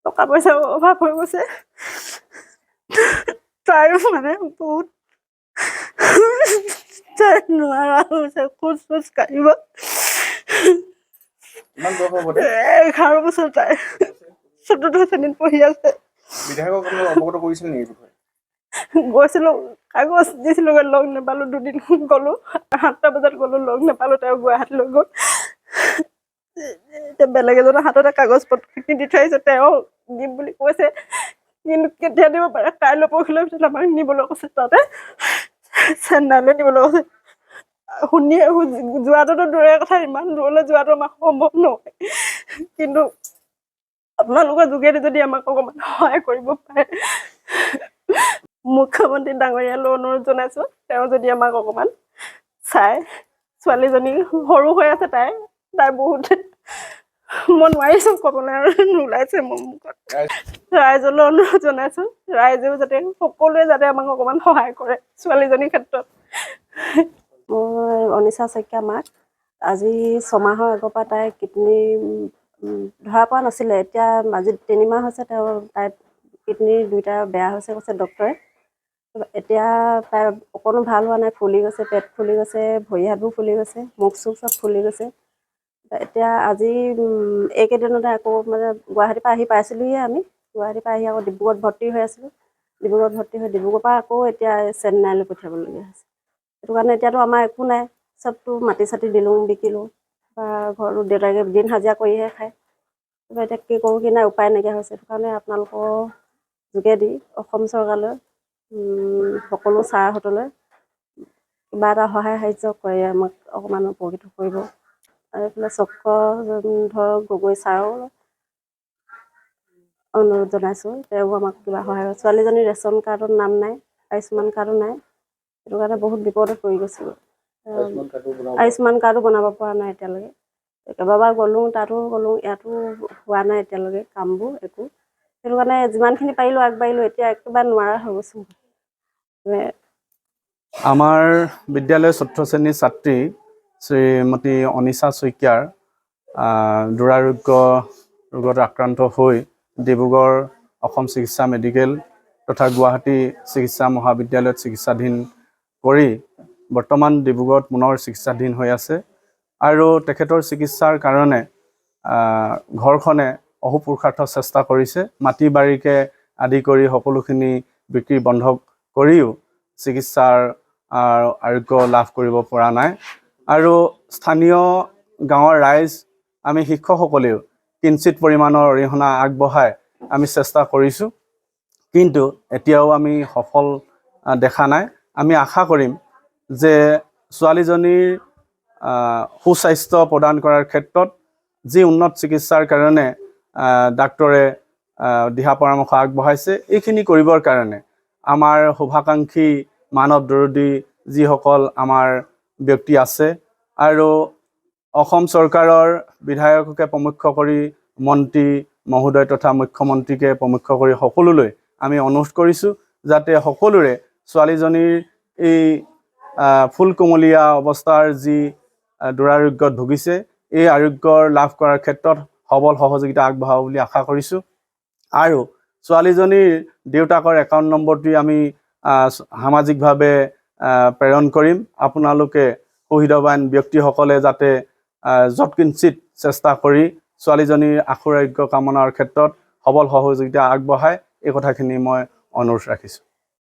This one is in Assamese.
টকা পইচাৰ অভাৱ হৈ গৈছে তাইও মানে বহুত তাই নোৱাৰা হৈছে খোজ কাঢ়িব 11 বছৰ তাই 14 শ্ৰেণীত পঢ়ি আছে বিধায়কক আপোনালোক অৱগত কৰিছিল নেকি বিষয়ে গৈছিলো কাগজ দিছিলোগৈ লগ নাপালো দুদিন গ'লো 7টা বজাত গ'লো লগ নাপালো তেওঁ গুৱাহাটীলৈ গ'ল এতিয়া বেলেগ এজনৰ হাততে কাগজ পত্ৰ দি থৈ আহিছে তেওঁ দিম বুলি কৈছে কিন্তু কেতিয়া দিব পাৰে কাইলৈ পৰহিলৈ পিছত আমাক নিবলৈ কৈছে তাতে চেন্নাইলৈ নিবলৈ কৈছে শুনি যোৱাটোতো দূৰৰে কথা ইমান দূৰলৈ যোৱাটো আমাৰ সম্ভৱ নহয় কিন্তু আপোনালোকৰ যোগেদি যদি আমাক অকণমান সহায় কৰিব পাৰে মুখ্যমন্ত্ৰী ডাঙৰীয়ালৈ অনুৰোধ জনাইছো তেওঁ যদি আমাক অকণমান চাই ছোৱালীজনী সৰু হৈ আছে তাই বহুত মই নোৱাৰিছো ক'বলৈ আৰু নোলাইছে মোৰ মুখত ৰাইজলৈ অনুৰোধ জনাইছো ৰাইজেও যাতে সকলোৱে যাতে আমাক অকণমান সহায় কৰে ছোৱালীজনীৰ ক্ষেত্ৰত মই অনিশা শইকীয়া মাক আজি 6 মাহৰ আগৰ পৰা তাই কিডনী ধৰা পৰা নাছিলে এতিয়া আজি 3 মাহ হৈছে তাই কিডনী দুইটা বেয়া হৈছে কৈছে ডক্টৰে এতিয়া তাই অকণো ভাল হোৱা নাই ফুলি গৈছে পেট ফুলি গৈছে ভৰি হাতবোৰ ফুলি গৈছে মুখ চুখ চব ফুলি গৈছে এতিয়া আজি এইকেইদিনতে আকৌ মানে গুৱাহাটীৰ পৰা আহি পাইছিলোঁহে আমি গুৱাহাটীৰ পৰা আহি আকৌ ডিব্ৰুগড়ত ভৰ্তি হৈ আছিলোঁ ডিব্ৰুগড়ত ভৰ্তি হৈ ডিব্ৰুগড়ৰ পৰা আকৌ এতিয়া চেন্নাইলৈ পঠিয়াবলগীয়া হৈছে সেইটো কাৰণে এতিয়াতো আমাৰ একো নাই চবটো মাটি চাটি দিলোঁ বিকিলোঁ বা ঘৰটো দেউতাকে দিন হাজিৰা কৰিহে খায় এতিয়া কি কৰোঁ কি নাই উপায় নাইকিয়া হৈছে সেইটো কাৰণে আপোনালোকৰ যোগেদি অসম চৰকাৰলৈ সকলো ছাৰহঁতলৈ কিবা এটা সহায় সাহাৰ্য কৰি আমাক অকণমান উপকৃত কৰিব আৰু এইফালে চক্ৰধৰ গগৈ ছাৰও অনুৰোধ জনাইছোঁ তেওঁ আমাক কিবা সহায় ছোৱালীজনীৰ ৰেচন কাৰ্ডত নাম নাই আয়ুস্মান কাৰ্ডো নাই সেইটো কাৰণে বহুত বিপদত পৰি গৈছোঁ আয়ুস্মান কাৰ্ডো বনাব পৰা নাই এতিয়ালৈকে কেইবাবাৰ গ'লোঁ তাতো গ'লোঁ ইয়াতো হোৱা নাই এতিয়ালৈকে কামবোৰ একো সেইটো কাৰণে যিমানখিনি পাৰিলোঁ আগবাঢ়িলোঁ এতিয়া একেবাৰে নোৱাৰা হৈ গৈছোঁ আমাৰ বিদ্যালয়ৰ 4th শ্ৰেণীৰ ছাত্ৰী শ্ৰীমতী অনিশা শইকীয়াৰ ৰোগত আক্ৰান্ত হৈ ডিব্ৰুগড় অসম চিকিৎসা মেডিকেল তথা গুৱাহাটী চিকিৎসা মহাবিদ্যালয়ত চিকিৎসাধীন কৰি বৰ্তমান ডিব্ৰুগড়ত পুনৰ চিকিৎসাধীন হৈ আছে আৰু তেখেতৰ চিকিৎসাৰ কাৰণে ঘৰখনে অহোপুৰুষাৰ্থ চেষ্টা কৰিছে মাটি বাৰীকে আদি কৰি সকলোখিনি বিক্ৰী বন্ধ কৰিও চিকিৎসাৰ আৰোগ্য লাভ কৰিব পৰা নাই আৰু স্থানীয় গাঁৱৰ ৰাইজ আমি শিক্ষকসকলেও কিঞ্চিত পৰিমাণৰ অৰিহণা আগবঢ়াই আমি চেষ্টা কৰিছোঁ কিন্তু এতিয়াও আমি সফল দেখা নাই আমি আশা কৰিম যে ছোৱালীজনীৰ সুস্বাস্থ্য প্ৰদান কৰাৰ ক্ষেত্ৰত যি উন্নত চিকিৎসাৰ কাৰণে ডাক্তৰে দিহা পৰামৰ্শ আগবঢ়াইছে এইখিনি কৰিবৰ কাৰণে আমাৰ শুভাকাংক্ষী মানৱ দৰদী যিসকল আমাৰ ব্যক্তি আছে আৰু অসম চৰকাৰৰ বিধায়ককে প্ৰমুখ্য কৰি মন্ত্ৰী মহোদয় তথা মুখ্যমন্ত্ৰীকে প্ৰমুখ্য কৰি সকলোলৈ আমি অনুৰোধ কৰিছোঁ যাতে সকলোৰে ছোৱালীজনীৰ এই ফুলকুমলীয়া অৱস্থাৰ যি দুৰাৰোগ্যত ভুগিছে এই আৰোগ্যৰ লাভ কৰাৰ ক্ষেত্ৰত সবল সহযোগিতা আগবঢ়াব বুলি আশা কৰিছোঁ আৰু ছোৱালীজনীৰ দেউতাকৰ একাউণ্ট নম্বৰটি আমি সামাজিকভাৱে প্ৰেৰণ কৰিম আপোনালোকে সুবিধাবান ব্যক্তিসকলে যাতে যৎকিঞ্চিত চেষ্টা কৰি ছোৱালীজনীৰ আশুৰাৰোগ্য কামনাৰ ক্ষেত্ৰত সবল সহযোগিতা আগবঢ়ায় এই কথাখিনি মই অনুৰোধ ৰাখিছোঁ